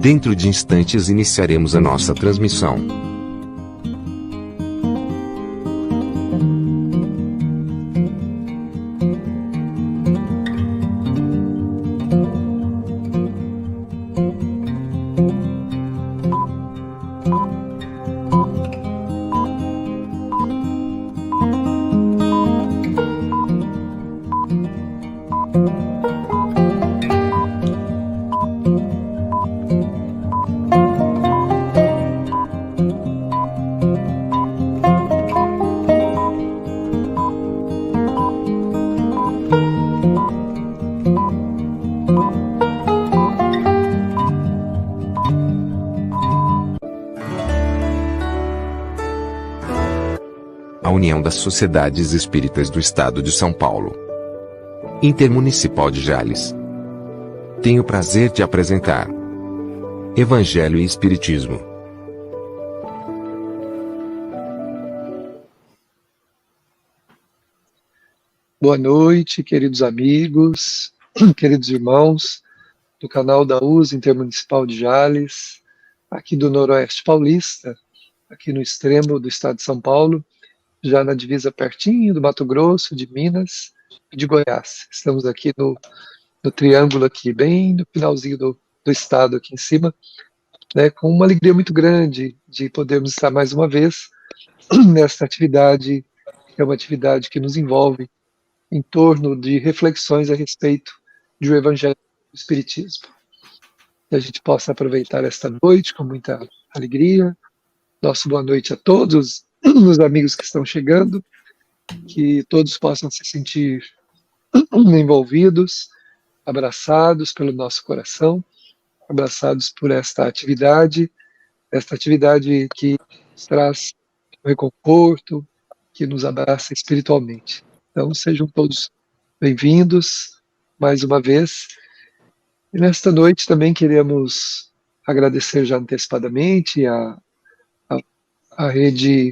Dentro de instantes iniciaremos a nossa transmissão. A União das Sociedades Espíritas do Estado de São Paulo, Intermunicipal de Jales, tem o prazer de apresentar Evangelho e Espiritismo. Boa noite, queridos amigos, queridos irmãos do canal da USA Intermunicipal de Jales, aqui do Noroeste Paulista, aqui no extremo do estado de São Paulo, já na divisa pertinho do Mato Grosso, de Minas e de Goiás. Estamos aqui no triângulo aqui, bem no finalzinho do estado aqui em cima, né, com uma alegria muito grande de podermos estar mais uma vez nesta atividade, que é uma atividade que nos envolve em torno de reflexões a respeito do Evangelho do Espiritismo. Que a gente possa aproveitar esta noite com muita alegria. Nossa boa noite a todos os amigos que estão chegando, que todos possam se sentir envolvidos, abraçados pelo nosso coração, abraçados por esta atividade que nos traz reconforto, que nos abraça espiritualmente. Então, sejam todos bem-vindos mais uma vez. E nesta noite também queremos agradecer já antecipadamente a rede,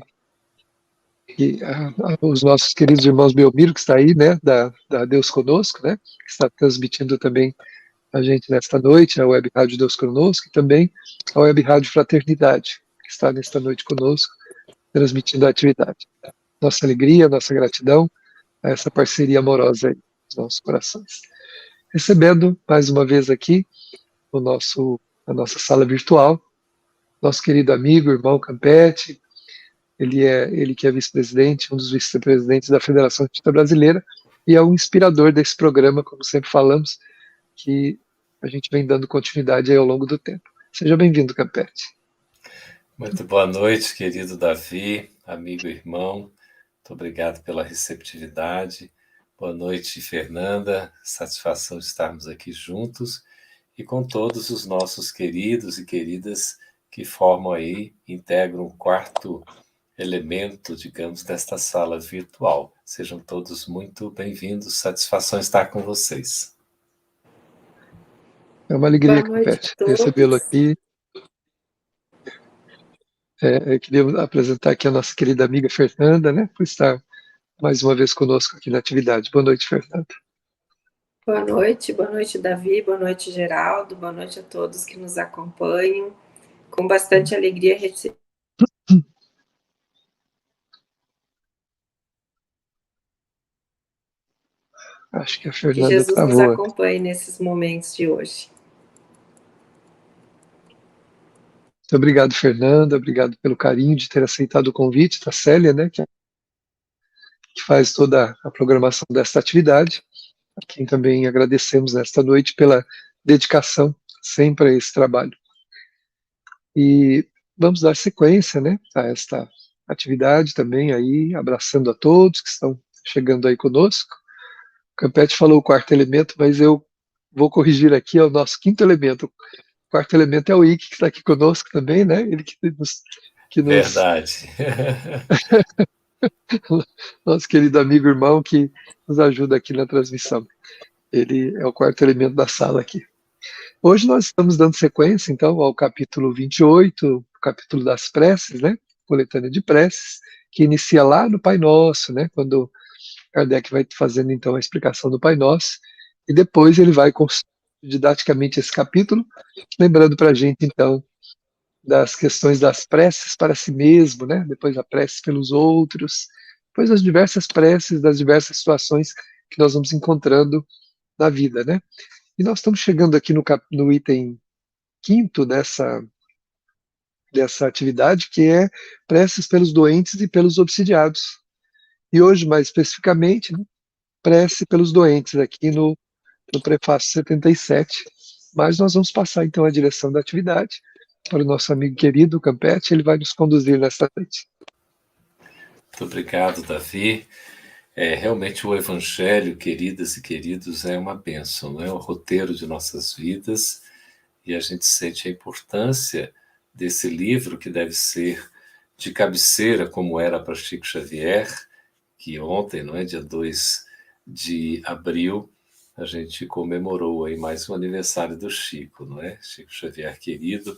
os nossos queridos irmãos Belmiro, que está aí, né, da Deus Conosco, né, que está transmitindo também a gente nesta noite, a Web Rádio Deus Conosco, e também a Web Rádio Fraternidade, que está nesta noite conosco, transmitindo a atividade. Nossa alegria, nossa gratidão a essa parceria amorosa aí nos nossos corações. Recebendo mais uma vez aqui a nossa sala virtual, nosso querido amigo, irmão Campetti. Ele que é vice-presidente, um dos vice-presidentes da Federação Espírita Brasileira, e é o inspirador desse programa, como sempre falamos, que a gente vem dando continuidade aí ao longo do tempo. Seja bem-vindo, Campetti. Muito boa noite, querido Davi, amigo e irmão. Muito obrigado pela receptividade. Boa noite, Fernanda. Satisfação de estarmos aqui juntos e com todos os nossos queridos e queridas que formam aí, integram o quarto elemento, digamos, desta sala virtual. Sejam todos muito bem-vindos. Satisfação estar com vocês. É uma alegria, Campetti, recebê-lo aqui. Eu queria apresentar aqui a nossa querida amiga Fernanda, né, por estar mais uma vez conosco aqui na atividade. Boa noite, Fernanda. Boa noite, Davi, boa noite, Geraldo, boa noite a todos que nos acompanham. Com bastante alegria Acho que a Fernanda que Jesus travou. nos acompanhe nesses momentos de hoje. Muito obrigado, Fernanda, obrigado pelo carinho de ter aceitado o convite da Célia, né, que faz toda a programação desta atividade, a quem também agradecemos nesta noite pela dedicação sempre a esse trabalho. E vamos dar sequência, né, a esta atividade também aí, abraçando a todos que estão chegando aí conosco. O Campetti falou o quarto elemento, mas eu vou corrigir aqui, é o nosso quinto elemento. O quarto elemento é o Ike, que está aqui conosco também, né? Ele que nos... Verdade. Nosso querido amigo irmão que nos ajuda aqui na transmissão. Ele é o quarto elemento da sala aqui. Hoje nós estamos dando sequência, então, ao capítulo 28, o capítulo das preces, né? Coletânea de preces, que inicia lá no Pai Nosso, né? Quando Kardec vai fazendo, então, a explicação do Pai Nosso, e depois ele vai didaticamente esse capítulo, lembrando para a gente, então, das questões das preces para si mesmo, né? Depois a prece pelos outros, depois as diversas preces das diversas situações que nós vamos encontrando na vida, né? E nós estamos chegando aqui no item 5º dessa atividade, que é preces pelos doentes e pelos obsidiados. E hoje, mais especificamente, né, prece pelos doentes, aqui no prefácio 77. Mas nós vamos passar, então, a direção da atividade para o nosso amigo querido Campetti, ele vai nos conduzir nesta noite. Muito obrigado, Davi. Realmente o Evangelho, queridas e queridos, é uma bênção, é o roteiro de nossas vidas, e a gente sente a importância desse livro, que deve ser de cabeceira, como era para Chico Xavier, que ontem, não é, dia 2 de abril, a gente comemorou aí mais um aniversário do Chico, não é? Chico Xavier querido,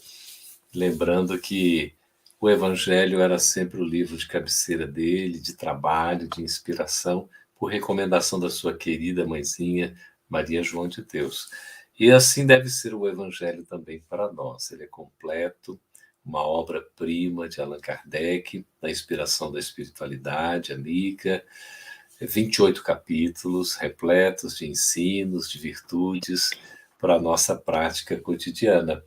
lembrando que o Evangelho era sempre o livro de cabeceira dele, de trabalho, de inspiração, por recomendação da sua querida mãezinha, Maria João de Deus. E assim deve ser o Evangelho também para nós. Ele é completo, uma obra-prima de Allan Kardec, na inspiração da espiritualidade amiga, 28 capítulos, repletos de ensinos, de virtudes, para a nossa prática cotidiana.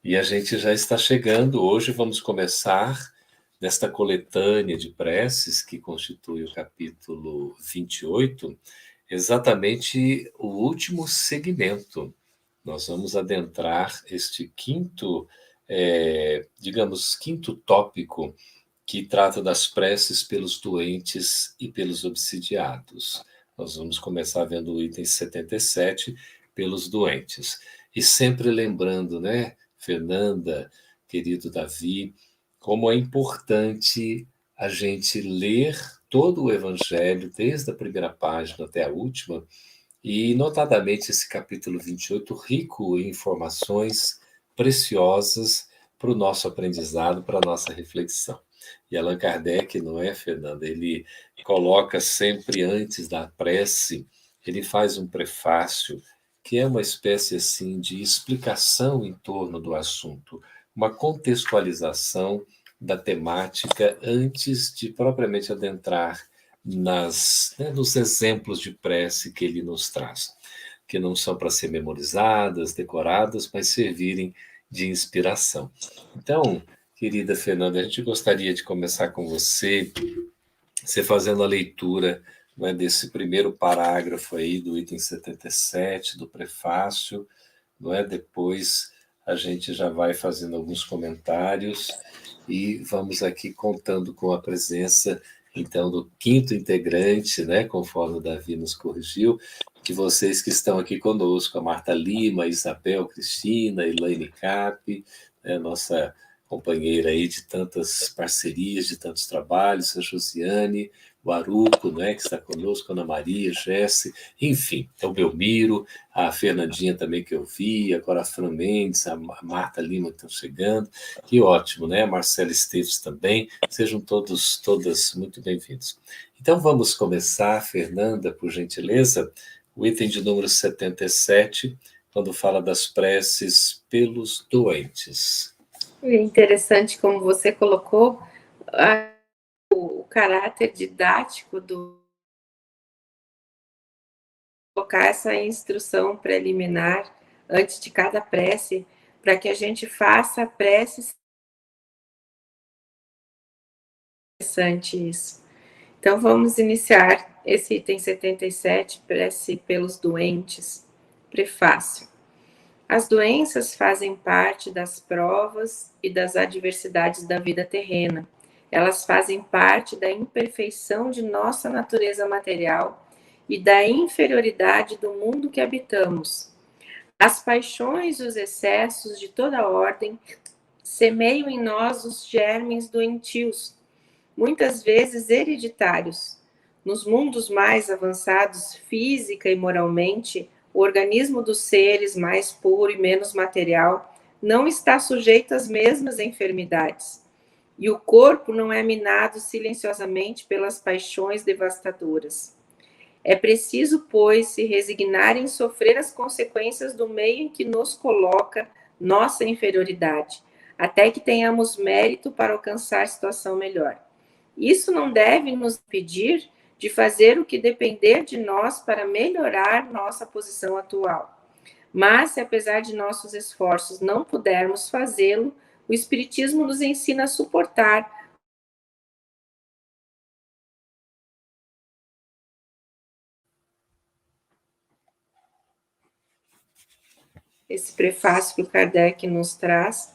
E a gente já está chegando, hoje vamos começar nesta coletânea de preces, que constitui o capítulo 28, exatamente o último segmento. Nós vamos adentrar este quinto tópico, que trata das preces pelos doentes e pelos obsidiados. Nós vamos começar vendo o item 77, pelos doentes. E sempre lembrando, né, Fernanda, querido Davi, como é importante a gente ler todo o Evangelho, desde a primeira página até a última, e notadamente esse capítulo 28, rico em informações preciosas para o nosso aprendizado, para a nossa reflexão. E Allan Kardec, não é, Fernanda? Ele coloca sempre antes da prece, ele faz um prefácio, que é uma espécie assim de explicação em torno do assunto, uma contextualização da temática antes de propriamente adentrar nos exemplos de prece que ele nos traz, que não são para ser memorizadas, decoradas, mas servirem de inspiração. Então, querida Fernanda, a gente gostaria de começar com você fazendo a leitura, não é, desse primeiro parágrafo aí do item 77, do prefácio, não é? Depois a gente já vai fazendo alguns comentários e vamos aqui contando com a presença, então, do quinto integrante, né, conforme o Davi nos corrigiu, que vocês que estão aqui conosco, a Marta Lima, a Isabel, Cristina, a Elaine Cap, nossa companheira aí de tantas parcerias, de tantos trabalhos, a Josiane, o Aruco, né, que está conosco, a Ana Maria, Jesse, enfim, o Belmiro, a Fernandinha também que eu vi, agora a Fran Mendes, a Marta Lima que estão chegando, que ótimo, né, a Marcela Esteves também, sejam todas muito bem-vindos. Então vamos começar, Fernanda, por gentileza, o item de número 77, quando fala das preces pelos doentes. É interessante como você colocou o caráter didático colocar essa instrução preliminar antes de cada prece, para que a gente faça a prece. Interessante isso. Então vamos iniciar esse item 77, prece pelos doentes. Prefácio. As doenças fazem parte das provas e das adversidades da vida terrena. Elas fazem parte da imperfeição de nossa natureza material e da inferioridade do mundo que habitamos. As paixões e os excessos de toda ordem semeiam em nós os germes doentios, muitas vezes hereditários. Nos mundos mais avançados, física e moralmente, o organismo dos seres mais puro e menos material não está sujeito às mesmas enfermidades. E o corpo não é minado silenciosamente pelas paixões devastadoras. É preciso, pois, se resignar em sofrer as consequências do meio em que nos coloca nossa inferioridade, até que tenhamos mérito para alcançar situação melhor. Isso não deve nos impedir de fazer o que depender de nós para melhorar nossa posição atual. Mas, se apesar de nossos esforços não pudermos fazê-lo, o Espiritismo nos ensina a suportar esse prefácio que o Kardec nos traz.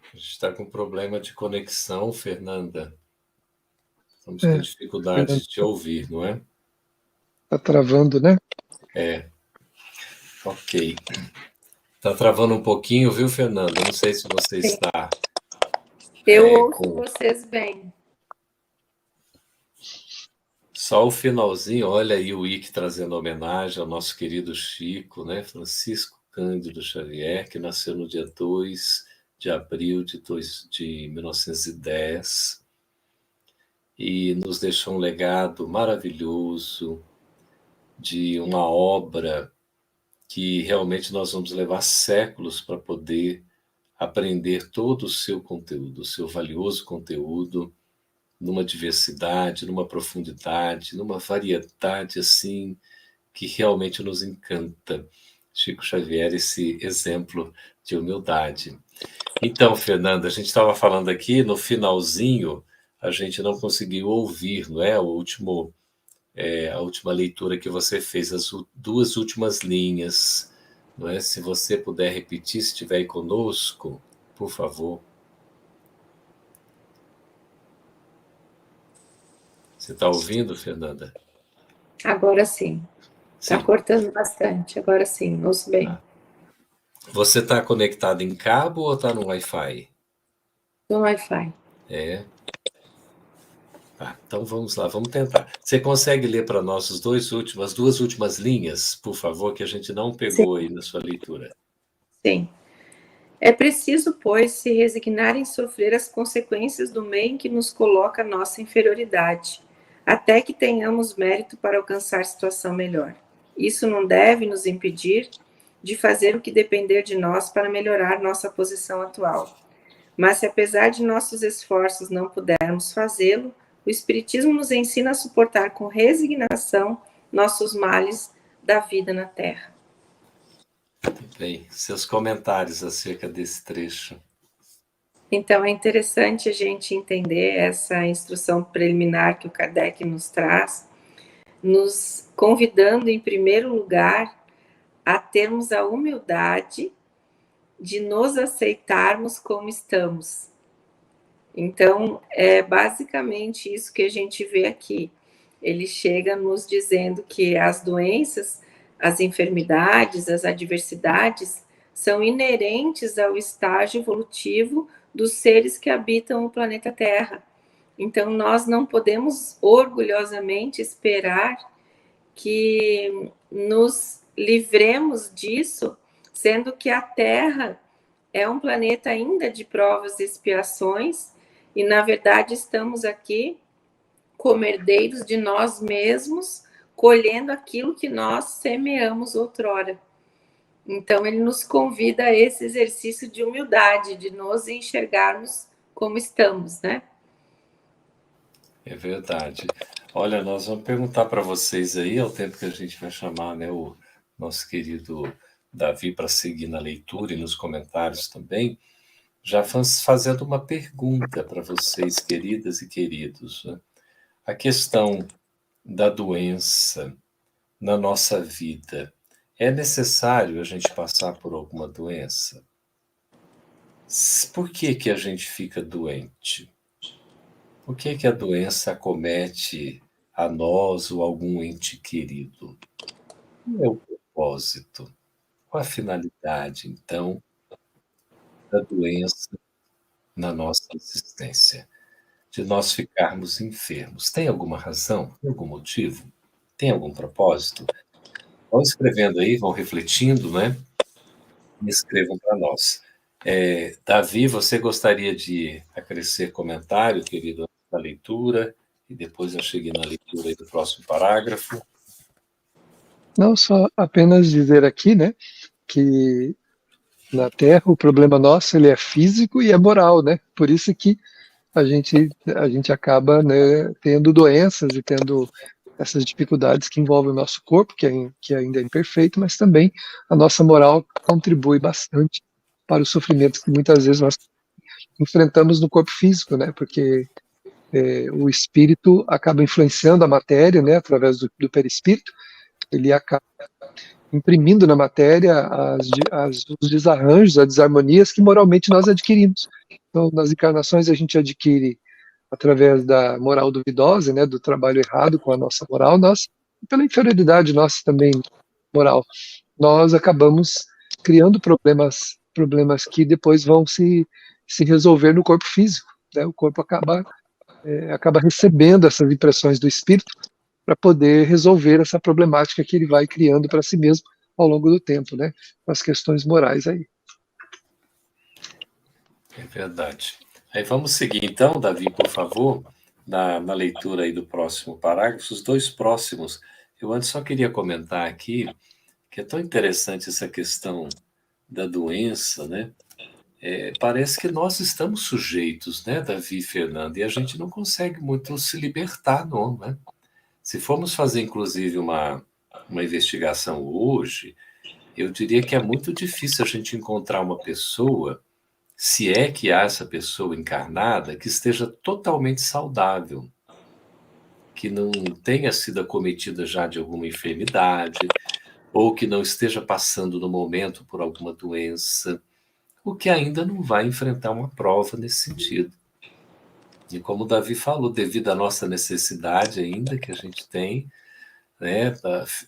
A gente está com problema de conexão, Fernanda. Estamos com dificuldade de te ouvir, não é? Está travando, né? Ok. Está travando um pouquinho, viu, Fernanda? Não sei se você está... Eu ouço vocês bem. Só o finalzinho, olha aí o Ike trazendo homenagem ao nosso querido Chico, né? Francisco Cândido Xavier, que nasceu no dia 2 de abril de 1910 e nos deixou um legado maravilhoso de uma obra que realmente nós vamos levar séculos para poder aprender todo o seu conteúdo, o seu valioso conteúdo, numa diversidade, numa profundidade, numa variedade assim que realmente nos encanta. Chico Xavier, esse exemplo de humildade. Então, Fernanda, a gente estava falando aqui, no finalzinho, a gente não conseguiu ouvir, não é? A última leitura que você fez, as duas últimas linhas, não é? Se você puder repetir, se estiver aí conosco, por favor. Você está ouvindo, Fernanda? Agora sim. Está cortando bastante. Agora sim, ouço bem. Você está conectado em cabo ou está no Wi-Fi? No Wi-Fi. Tá, então vamos lá, vamos tentar. Você consegue ler para nós as duas últimas linhas, por favor, que a gente não pegou aí na sua leitura? Sim. É preciso, pois, se resignar em sofrer as consequências do meio em que nos coloca nossa inferioridade, até que tenhamos mérito para alcançar situação melhor. Isso não deve nos impedir de fazer o que depender de nós para melhorar nossa posição atual. Mas se apesar de nossos esforços não pudermos fazê-lo, o Espiritismo nos ensina a suportar com resignação nossos males da vida na Terra. Bem, seus comentários acerca desse trecho. Então, é interessante a gente entender essa instrução preliminar que o Kardec nos traz, nos convidando, em primeiro lugar, a termos a humildade de nos aceitarmos como estamos. Então, é basicamente isso que a gente vê aqui. Ele chega nos dizendo que as doenças, as enfermidades, as adversidades são inerentes ao estágio evolutivo dos seres que habitam o planeta Terra. Então, nós não podemos orgulhosamente esperar que nos livremos disso, sendo que a Terra é um planeta ainda de provas e expiações, e, na verdade, estamos aqui como herdeiros de nós mesmos, colhendo aquilo que nós semeamos outrora. Então, ele nos convida a esse exercício de humildade, de nos enxergarmos como estamos, né? É verdade. Olha, nós vamos perguntar para vocês aí, ao tempo que a gente vai chamar, né, o nosso querido Davi para seguir na leitura e nos comentários também, já fazendo uma pergunta para vocês, queridas e queridos, né? A questão da doença na nossa vida, é necessário a gente passar por alguma doença? Por que que a gente fica doente? Por que que a doença acomete a nós ou algum ente querido? Qual é o propósito? Qual a finalidade, então, da doença na nossa existência? De nós ficarmos enfermos. Tem alguma razão? Tem algum motivo? Tem algum propósito? Vão escrevendo aí, vão refletindo, né? E escrevam para nós. Davi, você gostaria de acrescer comentário, querido, da leitura? E depois eu cheguei na leitura aí do próximo parágrafo. Não, só apenas dizer aqui, né, que na Terra o problema nosso ele é físico e é moral, né? Por isso que a gente acaba, né, tendo doenças e tendo essas dificuldades que envolvem o nosso corpo, que ainda é imperfeito, mas também a nossa moral contribui bastante para os sofrimentos que muitas vezes nós enfrentamos no corpo físico, né? Porque o espírito acaba influenciando a matéria, né? Através do perispírito, ele acaba imprimindo na matéria os desarranjos, as desarmonias que moralmente nós adquirimos. Então, nas encarnações a gente adquire através da moral duvidosa, né, do trabalho errado com a nossa moral, nós, pela inferioridade nossa também moral, nós acabamos criando problemas que depois vão se resolver no corpo físico, né? O corpo acaba recebendo essas impressões do espírito para poder resolver essa problemática que ele vai criando para si mesmo ao longo do tempo, né? Com as questões morais aí. É verdade. Aí vamos seguir então, Davi, por favor, na leitura aí do próximo parágrafo, os dois próximos. Eu antes só queria comentar aqui que é tão interessante essa questão da doença, né? Parece que nós estamos sujeitos, né, Davi e Fernando, e a gente não consegue muito se libertar, não, né? Se formos fazer, inclusive, uma investigação hoje, eu diria que é muito difícil a gente encontrar uma pessoa, se é que há essa pessoa encarnada, que esteja totalmente saudável, que não tenha sido acometida já de alguma enfermidade, ou que não esteja passando no momento por alguma doença, o que ainda não vai enfrentar uma prova nesse sentido. E como o Davi falou, devido à nossa necessidade ainda que a gente tem, né,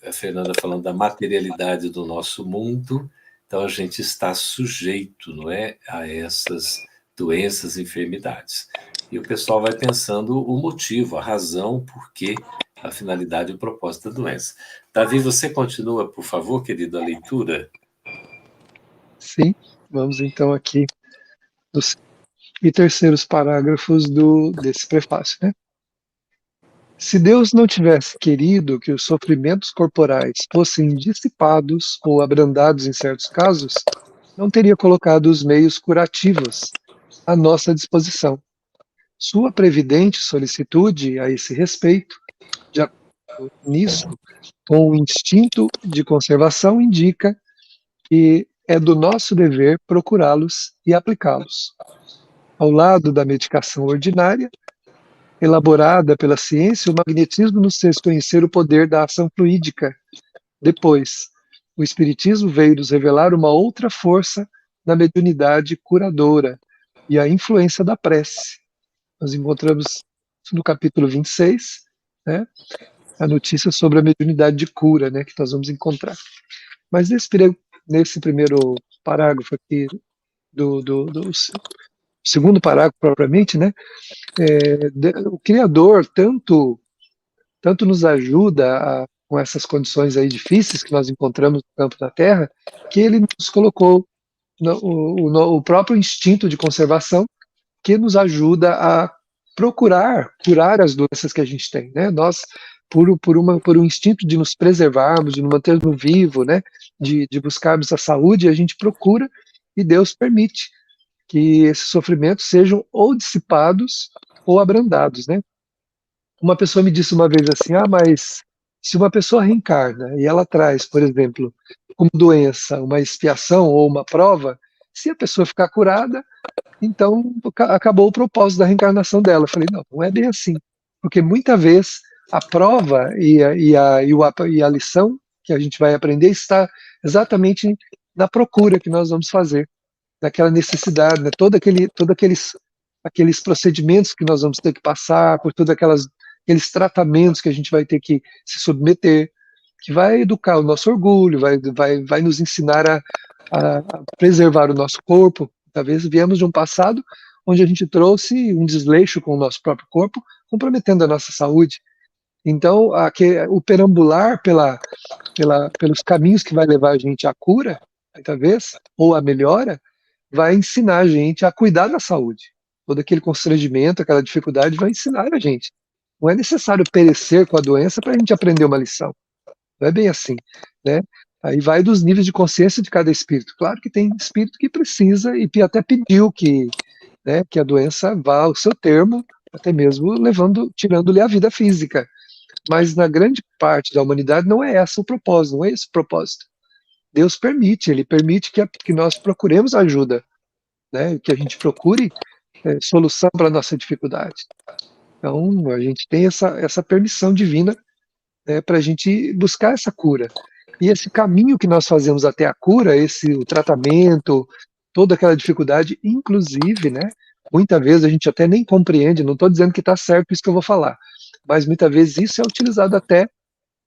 a Fernanda falando da materialidade do nosso mundo, então a gente está sujeito, não é, a essas doenças, enfermidades. E o pessoal vai pensando o motivo, a razão, por que, a finalidade e o propósito da doença. Davi, você continua, por favor, querido, a leitura? Sim, vamos então aqui dos e terceiros parágrafos desse prefácio, né? Se Deus não tivesse querido que os sofrimentos corporais fossem dissipados ou abrandados em certos casos, não teria colocado os meios curativos à nossa disposição. Sua previdente solicitude a esse respeito, de acordo nisso, com o instinto de conservação, indica que é do nosso dever procurá-los e aplicá-los. Ao lado da medicação ordinária, elaborada pela ciência, o magnetismo nos fez conhecer o poder da ação fluídica. Depois, o espiritismo veio nos revelar uma outra força na mediunidade curadora e a influência da prece. Nós encontramos no capítulo 26, né, a notícia sobre a mediunidade de cura, né, que nós vamos encontrar. Mas nesse primeiro parágrafo aqui do segundo parágrafo propriamente, né, o Criador tanto nos ajuda com essas condições aí difíceis que nós encontramos no campo da Terra, que ele nos colocou o próprio instinto de conservação que nos ajuda a procurar curar as doenças que a gente tem, né? Nós, por um instinto de nos preservarmos, de nos mantermos vivos, né? De buscarmos a saúde, a gente procura e Deus permite que esses sofrimentos sejam ou dissipados ou abrandados, né? Uma pessoa me disse uma vez assim, mas se uma pessoa reencarna e ela traz, por exemplo, como doença uma expiação ou uma prova, se a pessoa ficar curada, então acabou o propósito da reencarnação dela. Eu falei, não é bem assim, porque muitas vezes a prova e a lição que a gente vai aprender está exatamente na procura que nós vamos fazer, daquela necessidade, né? Todos aqueles procedimentos que nós vamos ter que passar, por todos aqueles tratamentos que a gente vai ter que se submeter, que vai educar o nosso orgulho, vai nos ensinar a preservar o nosso corpo. Talvez viemos de um passado onde a gente trouxe um desleixo com o nosso próprio corpo, comprometendo a nossa saúde. Então, o perambular pelos caminhos que vai levar a gente à cura, talvez, ou à melhora, vai ensinar a gente a cuidar da saúde. Todo aquele constrangimento, aquela dificuldade vai ensinar a gente. Não é necessário perecer com a doença para a gente aprender uma lição. Não é bem assim, né? Aí vai dos níveis de consciência de cada espírito. Claro que tem espírito que precisa e até pediu que, né, que a doença vá ao seu termo, até mesmo tirando-lhe a vida física. Mas na grande parte da humanidade não é esse o propósito, não é esse o propósito. Deus permite, Ele permite que nós procuremos ajuda, né? Que a gente procure solução para a nossa dificuldade. Então, a gente tem essa permissão divina, né, para a gente buscar essa cura. E esse caminho que nós fazemos até a cura, o tratamento, toda aquela dificuldade, inclusive, né, muitas vezes a gente até nem compreende, não estou dizendo que está certo isso que eu vou falar, mas muitas vezes isso é utilizado até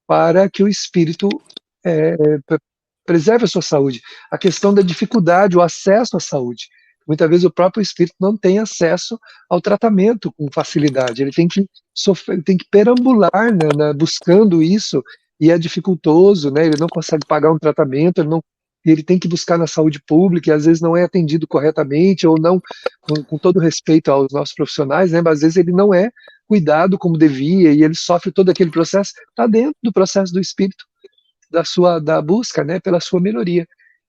para que o espírito preserve a sua saúde. A questão da dificuldade, o acesso à saúde. Muitas vezes o próprio espírito não tem acesso ao tratamento com facilidade. Ele tem que sofrer, tem que perambular, né, buscando isso, e é dificultoso, né? Ele não consegue pagar um tratamento, ele tem que buscar na saúde pública, e às vezes não é atendido corretamente, ou não, com todo respeito aos nossos profissionais, né? Mas às vezes ele não é cuidado como devia, e ele sofre todo aquele processo, está dentro do processo do espírito, da busca, né, pela sua melhoria.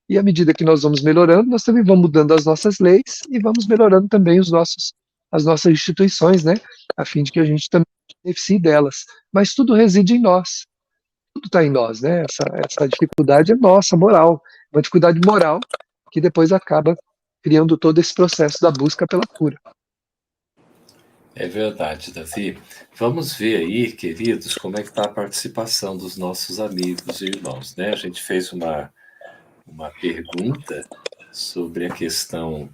E à medida que nós vamos melhorando, nós também vamos mudando as nossas leis e vamos melhorando também as nossas instituições, né, a fim de que a gente também beneficie delas. Mas tudo reside em nós. Tudo está em nós, né? Essa dificuldade é nossa, moral. Uma dificuldade moral que depois acaba criando todo esse processo da busca pela cura. É verdade, Davi. Vamos ver aí, queridos, como é que está a participação dos nossos amigos e irmãos, né? A gente fez uma pergunta sobre a questão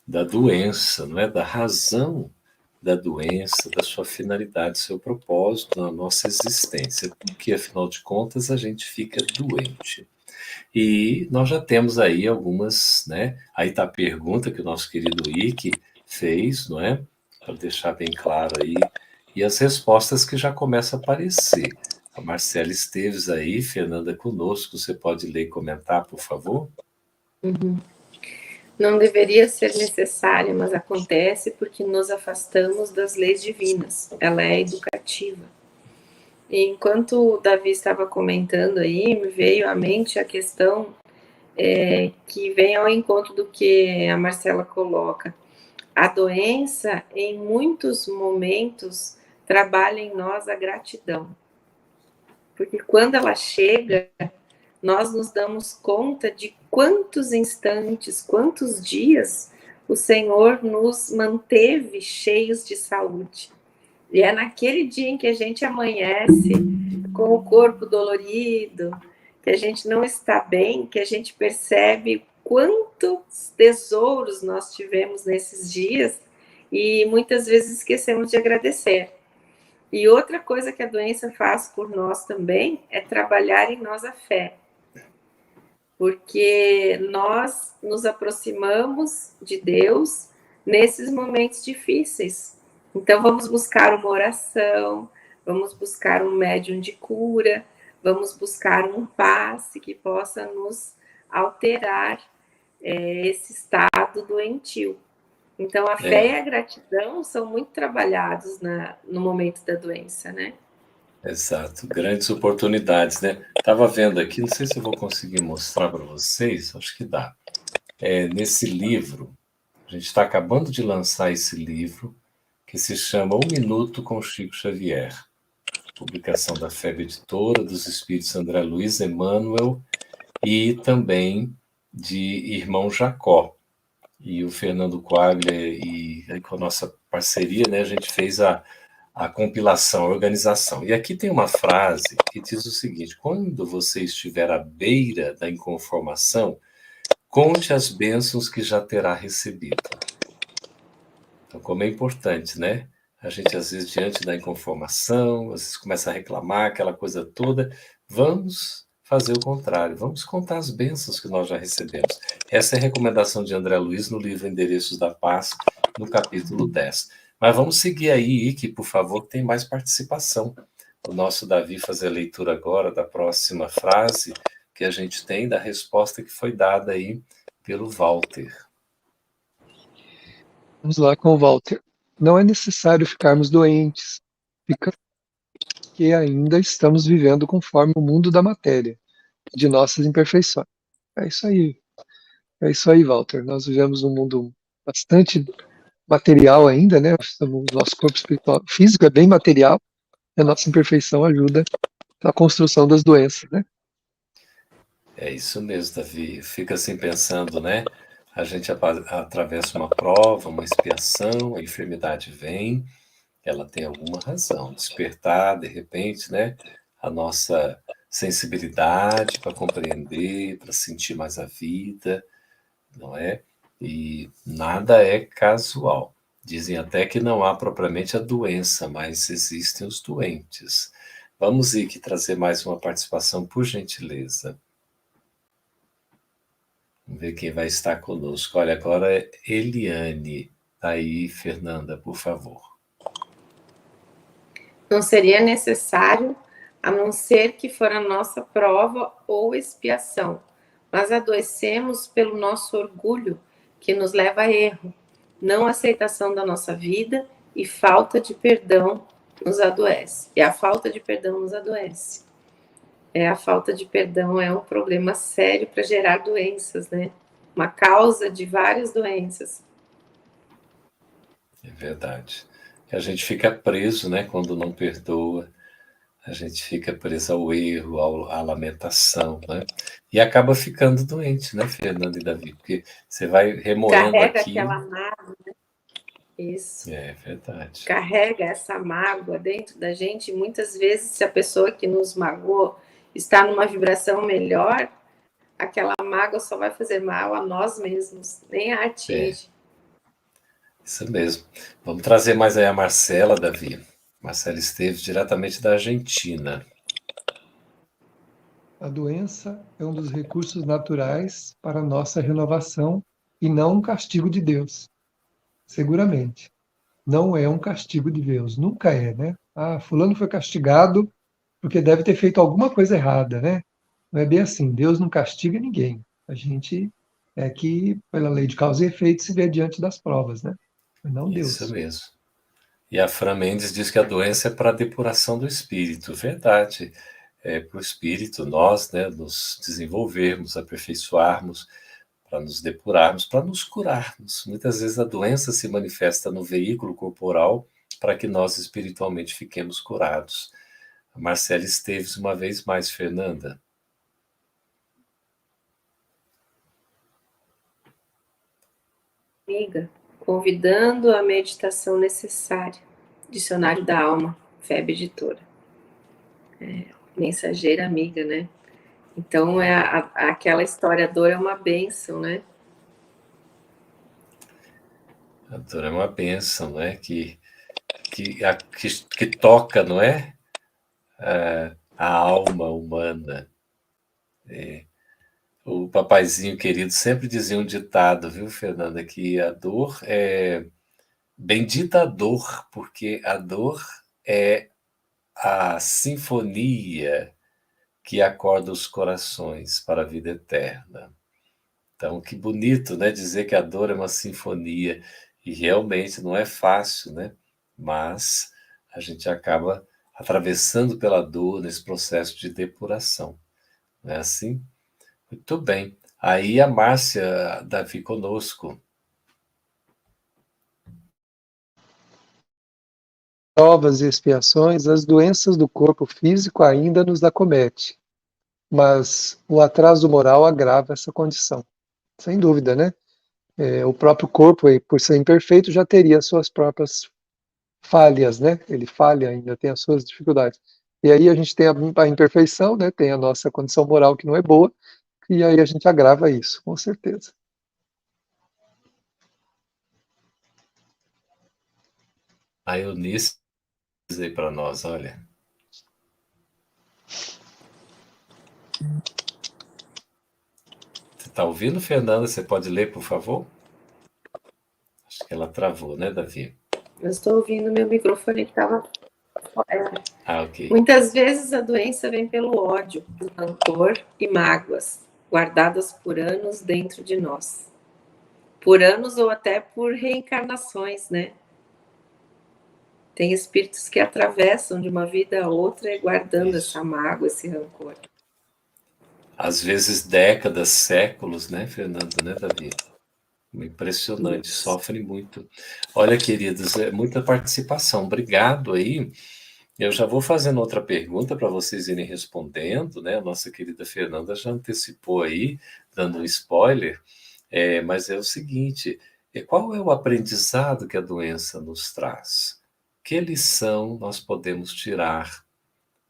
da doença, não é? Da razão da doença, da sua finalidade, seu propósito na nossa existência, porque afinal de contas a gente fica doente. E nós já temos aí algumas, né? Aí está a pergunta que o nosso querido Ike fez, não é? Para deixar bem claro aí, e as respostas que já começam a aparecer. A Marcela Esteves aí, Fernanda conosco, você pode ler e comentar, por favor? Uhum. Não deveria ser necessária, mas acontece porque nos afastamos das leis divinas. Ela é educativa. E enquanto o Davi estava comentando aí, me veio à mente a questão que vem ao encontro do que a Marcela coloca. A doença, em muitos momentos, trabalha em nós a gratidão. Porque quando ela chega, nós nos damos conta de quantos instantes, quantos dias o Senhor nos manteve cheios de saúde. E é naquele dia em que a gente amanhece com o corpo dolorido, que a gente não está bem, que a gente percebe quantos tesouros nós tivemos nesses dias e muitas vezes esquecemos de agradecer. E outra coisa que a doença faz por nós também é trabalhar em nós a fé. Porque nós nos aproximamos de Deus nesses momentos difíceis. Então vamos buscar uma oração, vamos buscar um médium de cura, vamos buscar um passe que possa nos alterar esse estado doentio. Então a fé e a gratidão são muito trabalhados no momento da doença, né? Exato, grandes oportunidades, né? Estava vendo aqui, não sei se eu vou conseguir mostrar para vocês, acho que dá. Nesse livro, a gente está acabando de lançar esse livro, que se chama Um Minuto com Chico Xavier, publicação da FEB Editora, dos Espíritos André Luiz, Emmanuel e também de Irmão Jacó. E o Fernando Quaglia, e com a nossa parceria, né, a gente fez a compilação, a organização. E aqui tem uma frase que diz o seguinte: quando você estiver à beira da inconformação, conte as bênçãos que já terá recebido. Então, como é importante, né? A gente, às vezes, diante da inconformação, às vezes começa a reclamar, aquela coisa toda. Vamos fazer o contrário, vamos contar as bênçãos que nós já recebemos. Essa é a recomendação de André Luiz no livro Endereços da Paz, no capítulo 10. Mas vamos seguir aí, Ike, por favor, que tem mais participação. O nosso Davi fazer a leitura agora da próxima frase que a gente tem, da resposta que foi dada aí pelo Walter. Vamos lá com o Walter. Não é necessário ficarmos doentes, porque ainda estamos vivendo conforme o mundo da matéria, de nossas imperfeições. É isso aí. É isso aí, Walter. Nós vivemos num mundo bastante material ainda, né? O nosso corpo espiritual, físico é bem material, e a nossa imperfeição ajuda na construção das doenças, né? É isso mesmo, Davi. Fica assim pensando, né? A gente atravessa uma prova, uma expiação, a enfermidade vem, ela tem alguma razão. Despertar, de repente, né? A nossa sensibilidade para compreender, para sentir mais a vida, não é? E nada é casual. Dizem até que não há propriamente a doença, mas existem os doentes. Vamos, Ike, trazer mais uma participação, por gentileza. Vamos ver quem vai estar conosco. Olha, agora é Eliane. Aí, Fernanda, por favor. Não seria necessário, a não ser que for a nossa prova ou expiação, mas adoecemos pelo nosso orgulho, que nos leva a erro, não aceitação da nossa vida e falta de perdão nos adoece. E a falta de perdão nos adoece. A falta de perdão é um problema sério para gerar doenças, né? Uma causa de várias doenças. É verdade. A gente fica preso, né, quando não perdoa. A gente fica preso ao erro, à lamentação, né? E acaba ficando doente, né, Fernanda e Davi? Porque você vai remoendo Carrega aquilo. aquela mágoa, né? Isso. É verdade. Carrega essa mágoa dentro da gente. E muitas vezes, se a pessoa que nos magoou está numa vibração melhor, aquela mágoa só vai fazer mal a nós mesmos, nem a atinge. Isso mesmo. Vamos trazer mais aí a Marcela, Davi. Marcela Esteves, diretamente da Argentina. A doença é um dos recursos naturais para a nossa renovação e não um castigo de Deus. Seguramente. Não é um castigo de Deus. Nunca é, né? Ah, fulano foi castigado porque deve ter feito alguma coisa errada, né? Não é bem assim. Deus não castiga ninguém. A gente é que, pela lei de causa e efeito, se vê diante das provas, né? Mas não Isso Deus. mesmo. E a Fran Mendes diz que a doença é para a depuração do espírito. Verdade. É para o espírito, nós, né, nos desenvolvermos, aperfeiçoarmos, para nos depurarmos, para nos curarmos. Muitas vezes a doença se manifesta no veículo corporal para que nós espiritualmente fiquemos curados. A Marcela Esteves, uma vez mais, Fernanda. Amiga, convidando a meditação necessária. Dicionário da Alma, FEB Editora. Mensageira amiga, né? Então, aquela história, a dor é uma bênção, né? A dor é uma bênção, né? Que toca, não é? A alma humana. O papaizinho querido sempre dizia um ditado, viu, Fernanda? Que a dor é... Bendita a dor, porque a dor é a sinfonia que acorda os corações para a vida eterna. Então, que bonito, né? Dizer que a dor é uma sinfonia. E realmente não é fácil, né? Mas a gente acaba atravessando pela dor nesse processo de depuração. Não é assim? Muito bem. Aí a Márcia, Davi, conosco. Provas e expiações, as doenças do corpo físico ainda nos acomete, mas o atraso moral agrava essa condição. Sem dúvida, né? O próprio corpo, por ser imperfeito, já teria as suas próprias falhas, né? Ele falha ainda, tem as suas dificuldades. E aí a gente tem a imperfeição, né? Tem a nossa condição moral que não é boa, e aí a gente agrava isso, com certeza. A Eunice diz aí para nós, olha. Você está ouvindo, Fernanda? Você pode ler, por favor? Acho que ela travou, né, Davi? Eu estou ouvindo meu microfone que estava... Ok. Muitas vezes a doença vem pelo ódio, do rancor e mágoas, guardadas por anos dentro de nós. por anos ou até por reencarnações, né? Tem espíritos que atravessam de uma vida a outra guardando essa mágoa, esse rancor. Às vezes décadas, séculos, né, Fernanda, né, Davi? Impressionante, sofrem muito. Olha, queridos, muita participação. Obrigado aí. Eu já vou fazendo outra pergunta para vocês irem respondendo, né? A nossa querida Fernanda já antecipou aí, dando um spoiler, mas é o seguinte: qual é o aprendizado que a doença nos traz? Que lição nós podemos tirar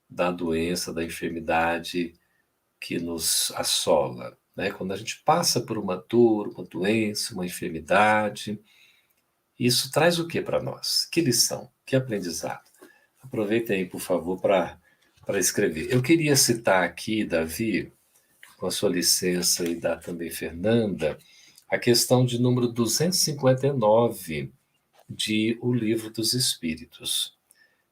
da doença, da enfermidade que nos assola, né? Quando a gente passa por uma dor, uma doença, uma enfermidade, isso traz o que para nós? Que lição? Que aprendizado? Aproveitem aí, por favor, para escrever. Eu queria citar aqui, Davi, com a sua licença e da também Fernanda, a questão de número 259 de O Livro dos Espíritos,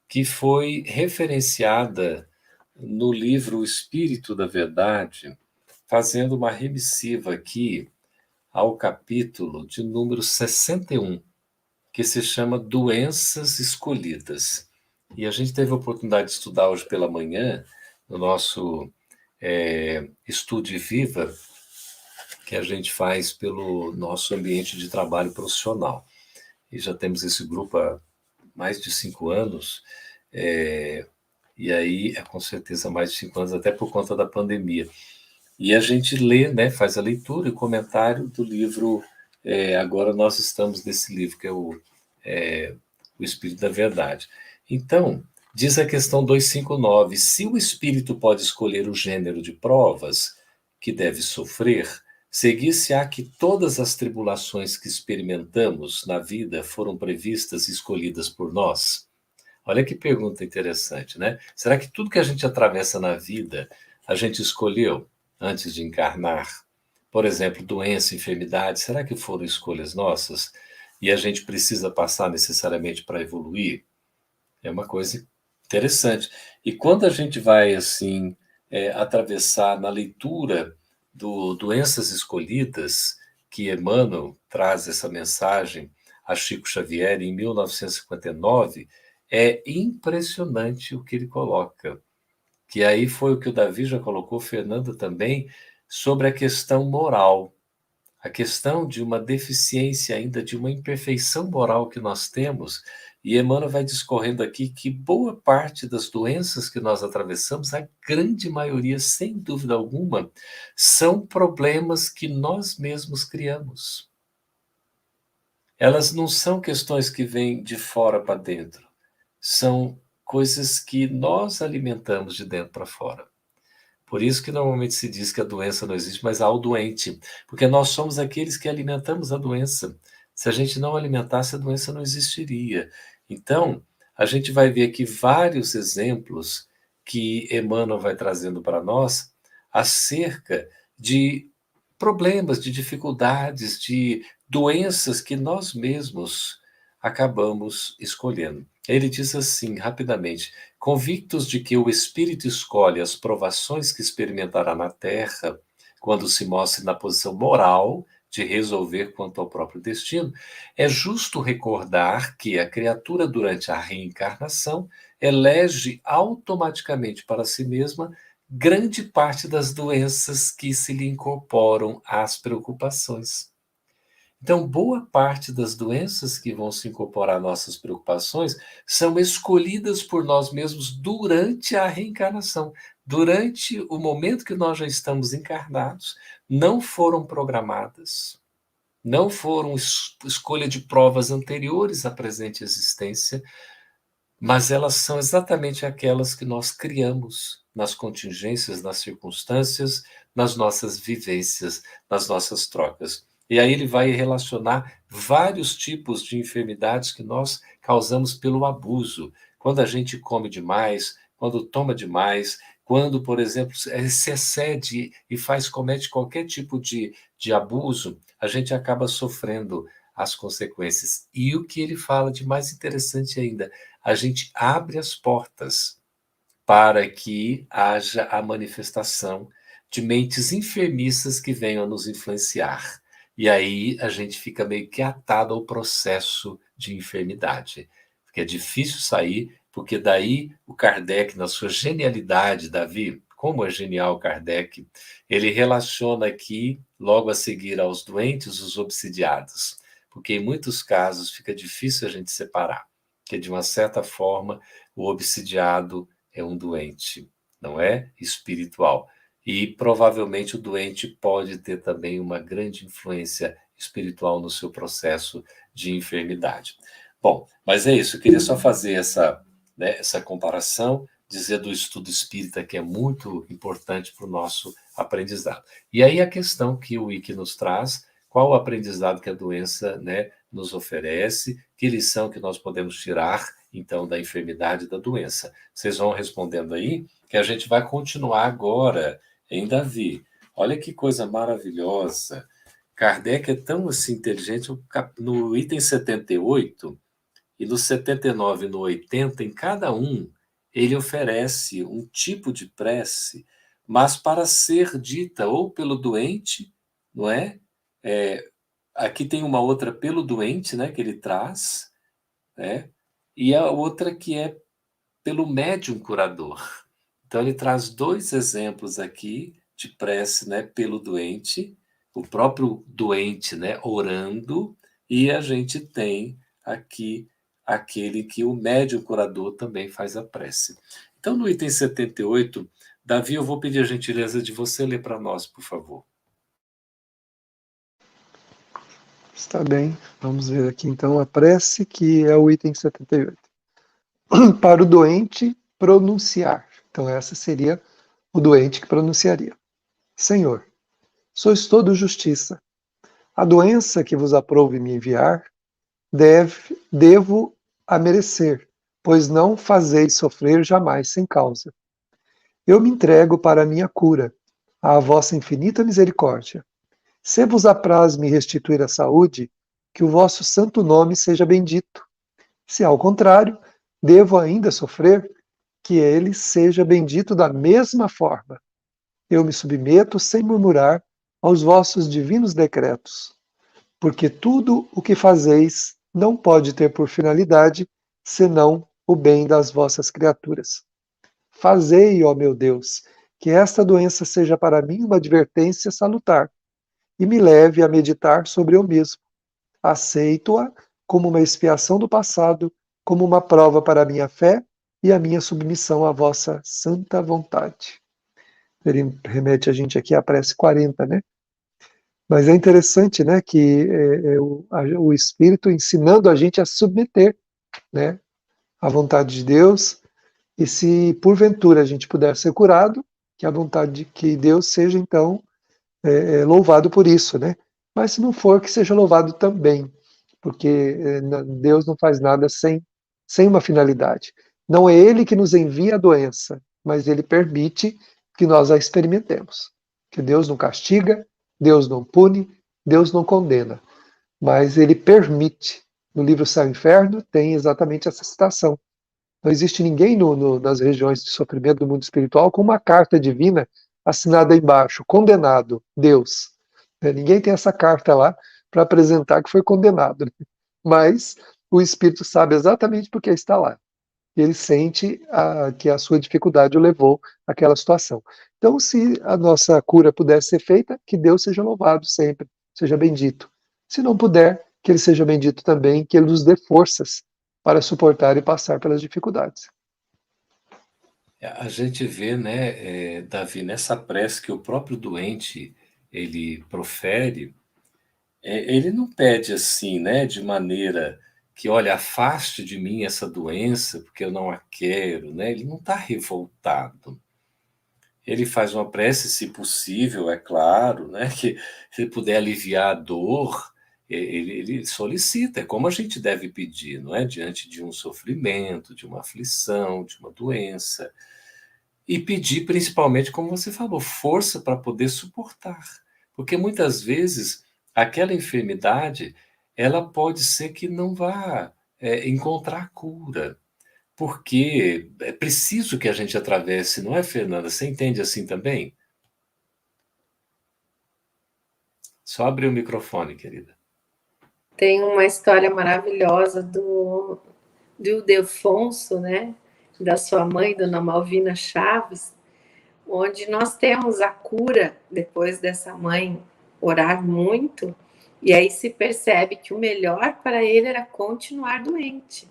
que foi referenciada no livro O Espírito da Verdade, fazendo uma remissiva aqui ao capítulo de número 61, que se chama Doenças Escolhidas. E a gente teve a oportunidade de estudar hoje pela manhã, no nosso Estude Viva, que a gente faz pelo nosso ambiente de trabalho profissional. E já temos esse grupo há mais de 5 anos, e aí, com certeza, mais de 5 anos, até por conta da pandemia. E a gente lê, né, faz a leitura e comentário do livro. Agora nós estamos nesse livro, que é o Espírito da Verdade. Então, diz a questão 259, se o espírito pode escolher o gênero de provas que deve sofrer, seguir-se-á que todas as tribulações que experimentamos na vida foram previstas e escolhidas por nós? Olha que pergunta interessante, né? Será que tudo que a gente atravessa na vida, a gente escolheu antes de encarnar? Por exemplo, doença, enfermidade, será que foram escolhas nossas? E a gente precisa passar necessariamente para evoluir? É uma coisa interessante. E quando a gente vai, assim, atravessar na leitura do Doenças Escolhidas, que Emmanuel traz essa mensagem a Chico Xavier em 1959, é impressionante o que ele coloca. Que aí foi o que o Davi já colocou, Fernanda também, sobre a questão moral. A questão de uma deficiência ainda, de uma imperfeição moral que nós temos, e Emmanuel vai discorrendo aqui que boa parte das doenças que nós atravessamos, a grande maioria, sem dúvida alguma, são problemas que nós mesmos criamos. Elas não são questões que vêm de fora para dentro, são coisas que nós alimentamos de dentro para fora. Por isso que normalmente se diz que a doença não existe, mas há o doente. Porque nós somos aqueles que alimentamos a doença. Se a gente não alimentasse, a doença não existiria. Então, a gente vai ver aqui vários exemplos que Emmanuel vai trazendo para nós acerca de problemas, de dificuldades, de doenças que nós mesmos acabamos escolhendo. Ele diz assim, rapidamente: convictos de que o espírito escolhe as provações que experimentará na Terra, quando se mostre na posição moral de resolver quanto ao próprio destino, é justo recordar que a criatura, durante a reencarnação, elege automaticamente para si mesma grande parte das doenças que se lhe incorporam às preocupações. Então, boa parte das doenças que vão se incorporar às nossas preocupações são escolhidas por nós mesmos durante a reencarnação. Durante o momento que nós já estamos encarnados, não foram programadas, não foram escolha de provas anteriores à presente existência, mas elas são exatamente aquelas que nós criamos nas contingências, nas circunstâncias, nas nossas vivências, nas nossas trocas. E aí ele vai relacionar vários tipos de enfermidades que nós causamos pelo abuso. Quando a gente come demais, quando toma demais, quando, por exemplo, se excede e comete qualquer tipo de abuso, a gente acaba sofrendo as consequências. E o que ele fala de mais interessante ainda, a gente abre as portas para que haja a manifestação de mentes enfermiças que venham a nos influenciar, e aí a gente fica meio que atado ao processo de enfermidade, porque é difícil sair, porque daí o Kardec, na sua genialidade, Davi, como é genial o Kardec, ele relaciona aqui, logo a seguir aos doentes, os obsidiados, porque em muitos casos fica difícil a gente separar, porque de uma certa forma o obsidiado é um doente, não é? Espiritual. E provavelmente o doente pode ter também uma grande influência espiritual no seu processo de enfermidade. Bom, mas é isso, eu queria só fazer essa comparação, dizer do estudo espírita que é muito importante para o nosso aprendizado. E aí a questão que o Wiki nos traz, qual o aprendizado que a doença, né, nos oferece, que lição que nós podemos tirar, então, da enfermidade e da doença. Vocês vão respondendo aí, que a gente vai continuar agora em Davi. Olha que coisa maravilhosa. Kardec é tão assim, inteligente, no item 78, e no 79 e no 80, em cada um, ele oferece um tipo de prece, mas para ser dita ou pelo doente, não é? Aqui tem uma outra pelo doente, né, que ele traz, né? E a outra que é pelo médium curador. Então, ele traz dois exemplos aqui de prece, né, pelo doente, o próprio doente, né, orando, e a gente tem aqui aquele que o médium curador também faz a prece. Então, no item 78, Davi, eu vou pedir a gentileza de você ler para nós, por favor. Está bem, vamos ver aqui então a prece, que é o item 78. Para o doente pronunciar. Então, essa seria o doente que pronunciaria. Senhor, sois todo justiça. A doença que vos aprouve me enviar, devo a merecer, pois não fazeis sofrer jamais sem causa. Eu me entrego para a minha cura, à vossa infinita misericórdia. Se vos apraz me restituir a saúde, que o vosso santo nome seja bendito. Se ao contrário, devo ainda sofrer, que ele seja bendito da mesma forma. Eu me submeto sem murmurar aos vossos divinos decretos, porque tudo o que fazeis não pode ter por finalidade senão o bem das vossas criaturas. Fazei, ó meu Deus, que esta doença seja para mim uma advertência salutar e me leve a meditar sobre eu mesmo. Aceito-a como uma expiação do passado, como uma prova para a minha fé e a minha submissão à vossa santa vontade. Ele remete a gente aqui à prece 40, né? Mas é interessante, né, que o Espírito ensinando a gente a submeter, né, à vontade de Deus, e se porventura a gente puder ser curado, que a vontade de que Deus seja, então, louvado por isso, né? Mas se não for, que seja louvado também, porque Deus não faz nada sem uma finalidade. Não é Ele que nos envia a doença, mas Ele permite que nós a experimentemos. Que Deus não castiga, Deus não pune, Deus não condena, mas Ele permite. No livro Céu e Inferno tem exatamente essa citação. Não existe ninguém nas regiões de sofrimento do mundo espiritual com uma carta divina assinada embaixo, condenado, Deus. Ninguém tem essa carta lá para apresentar que foi condenado. Mas o Espírito sabe exatamente porque está lá. Ele sente que a sua dificuldade o levou àquela situação. Então, se a nossa cura puder ser feita, que Deus seja louvado sempre, seja bendito. Se não puder, que Ele seja bendito também, que Ele nos dê forças para suportar e passar pelas dificuldades. A gente vê, né, Davi, nessa prece que o próprio doente ele profere, ele não pede assim, né, de maneira que, olha, afaste de mim essa doença porque eu não a quero, né? Ele não está revoltado. Ele faz uma prece, se possível, é claro, né, que se ele puder aliviar a dor, ele solicita, é como a gente deve pedir, não é? Diante de um sofrimento, de uma aflição, de uma doença. E pedir, principalmente, como você falou, força para poder suportar. Porque muitas vezes aquela enfermidade, ela pode ser que não vá encontrar cura. Porque é preciso que a gente atravesse, não é, Fernanda? Você entende assim também? Só abrir o microfone, querida. Tem uma história maravilhosa do Ildefonso, né? Da sua mãe, Dona Malvina Chaves, onde nós temos a cura depois dessa mãe orar muito, e aí se percebe que o melhor para ele era continuar doente,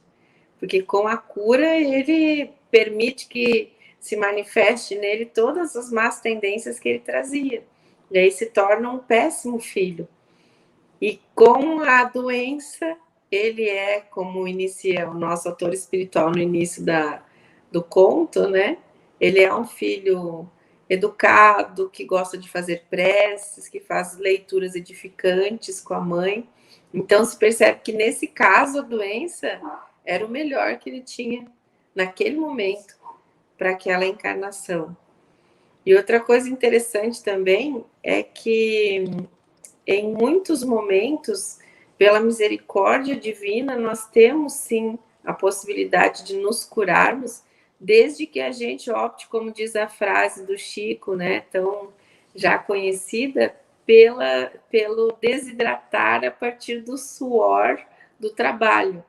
porque com a cura ele permite que se manifeste nele todas as más tendências que ele trazia, e aí se torna um péssimo filho. E com a doença, ele é, como inicia o nosso autor espiritual no início do conto, né? Ele é um filho educado, que gosta de fazer preces, que faz leituras edificantes com a mãe. Então, se percebe que, nesse caso, a doença era o melhor que ele tinha naquele momento para aquela encarnação. E outra coisa interessante também é que, em muitos momentos, pela misericórdia divina, nós temos sim a possibilidade de nos curarmos, desde que a gente opte, como diz a frase do Chico, né, tão já conhecida, pelo desidratar a partir do suor do trabalho,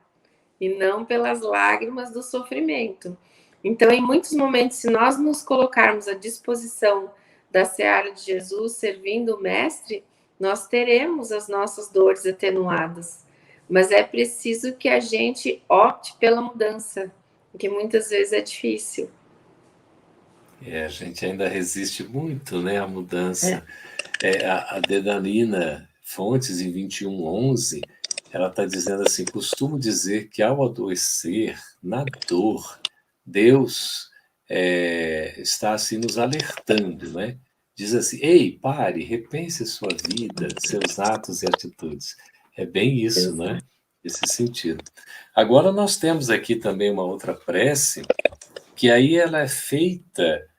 e não pelas lágrimas do sofrimento. Então, em muitos momentos, se nós nos colocarmos à disposição da seara de Jesus, servindo o Mestre, nós teremos as nossas dores atenuadas. Mas é preciso que a gente opte pela mudança, que muitas vezes é difícil. A gente ainda resiste muito, né, à mudança. A Dedalina Fontes, em 21:11, ela está dizendo assim: costumo dizer que ao adoecer, na dor, Deus está assim nos alertando, né? Diz assim: ei, pare, repense sua vida, seus atos e atitudes. É bem isso, né? Esse sentido. Agora nós temos aqui também uma outra prece, que aí ela é feita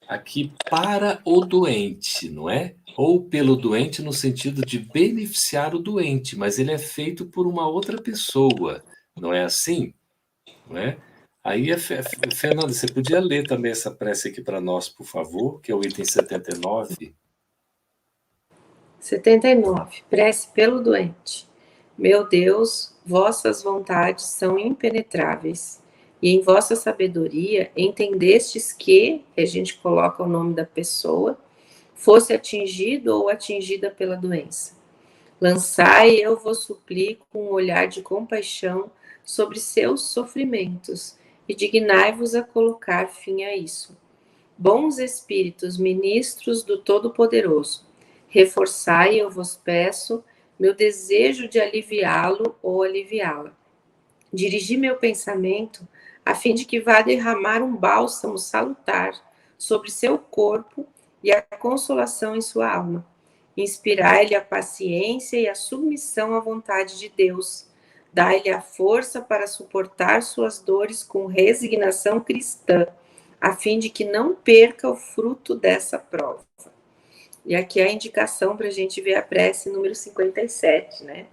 aqui para o doente, não é? Ou pelo doente no sentido de beneficiar o doente, mas ele é feito por uma outra pessoa, não é assim? Não é? Aí, Fernanda, você podia ler também essa prece aqui para nós, por favor, que é o item 79? 79. Prece pelo doente. Meu Deus, vossas vontades são impenetráveis, e em vossa sabedoria entendestes que, a gente coloca o nome da pessoa, fosse atingido ou atingida pela doença. Lançai, eu vos suplico, um olhar de compaixão sobre seus sofrimentos, e dignai-vos a colocar fim a isso. Bons espíritos, ministros do Todo-Poderoso, reforçai, eu vos peço, meu desejo de aliviá-lo ou aliviá-la. Dirigi meu pensamento a fim de que vá derramar um bálsamo salutar sobre seu corpo e a consolação em sua alma. Inspirai-lhe a paciência e a submissão à vontade de Deus. Dai-lhe a força para suportar suas dores com resignação cristã, a fim de que não perca o fruto dessa prova. E aqui é a indicação para a gente ver a prece número 57, né?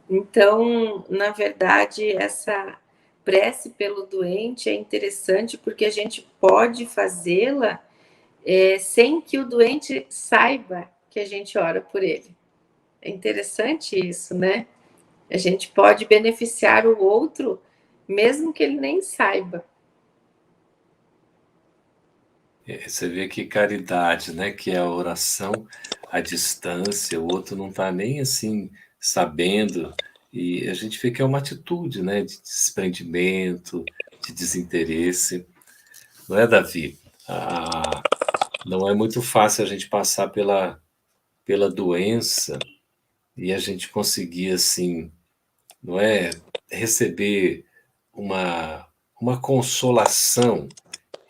Então, na verdade, essa prece pelo doente é interessante porque a gente pode fazê-la sem que o doente saiba que a gente ora por ele. É interessante isso, né? A gente pode beneficiar o outro mesmo que ele nem saiba. Você vê que caridade, né? Que é a oração à distância, o outro não está nem assim sabendo, e a gente vê que é uma atitude, né? De desprendimento, de desinteresse. Não é, Davi? Não é muito fácil a gente passar pela doença e a gente conseguir, assim, não é, receber uma consolação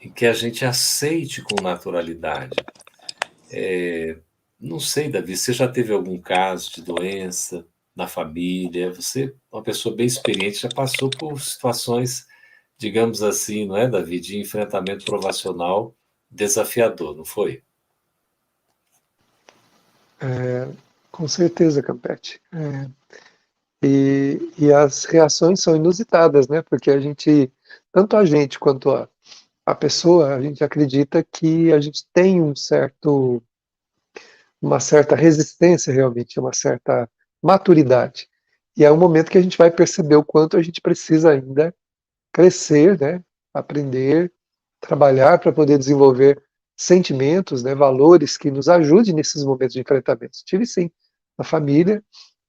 em que a gente aceite com naturalidade. Não sei, Davi, você já teve algum caso de doença na família? Você é uma pessoa bem experiente, já passou por situações, digamos assim, não é, Davi, de enfrentamento provacional desafiador, não foi? Com certeza, Campete. E as reações são inusitadas, né? Porque tanto a gente quanto a pessoa, a gente acredita que a gente tem um certo uma certa resistência realmente, uma certa maturidade. E é um momento que a gente vai perceber o quanto a gente precisa ainda crescer, né? Aprender, trabalhar para poder desenvolver sentimentos, né? Valores que nos ajudem nesses momentos de enfrentamento. Tive sim, na família,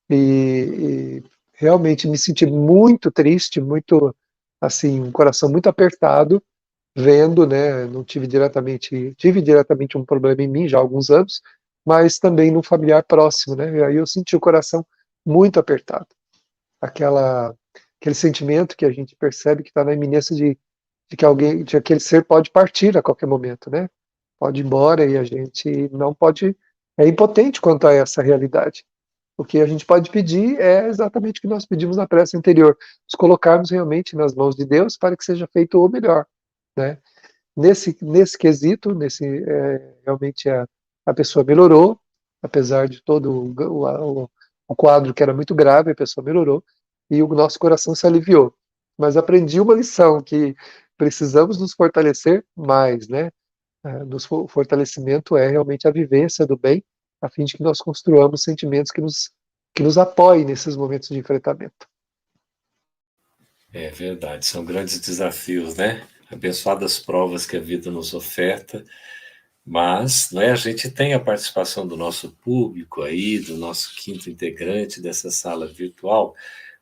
e realmente me senti muito triste, muito, assim, um coração muito apertado, vendo, né, não tive diretamente um problema em mim já há alguns anos, mas também num familiar próximo, né, e aí eu senti o coração muito apertado. Aquela, aquele sentimento que a gente percebe que está na iminência de que alguém, de aquele ser pode partir a qualquer momento, né, pode ir embora e a gente não pode, é impotente quanto a essa realidade. O que a gente pode pedir é exatamente o que nós pedimos na prece anterior, nos colocarmos realmente nas mãos de Deus para que seja feito o melhor, né? Nesse quesito, realmente a pessoa melhorou, apesar de todo o quadro que era muito grave, a pessoa melhorou, e o nosso coração se aliviou. Mas aprendi uma lição, que precisamos nos fortalecer mais, né? O fortalecimento é realmente a vivência do bem, a fim de que nós construamos sentimentos que nos apoiem nesses momentos de enfrentamento. É verdade, são grandes desafios, né? Abençoadas provas que a vida nos oferta, mas não é, a gente tem a participação do nosso público aí, do nosso quinto integrante dessa sala virtual,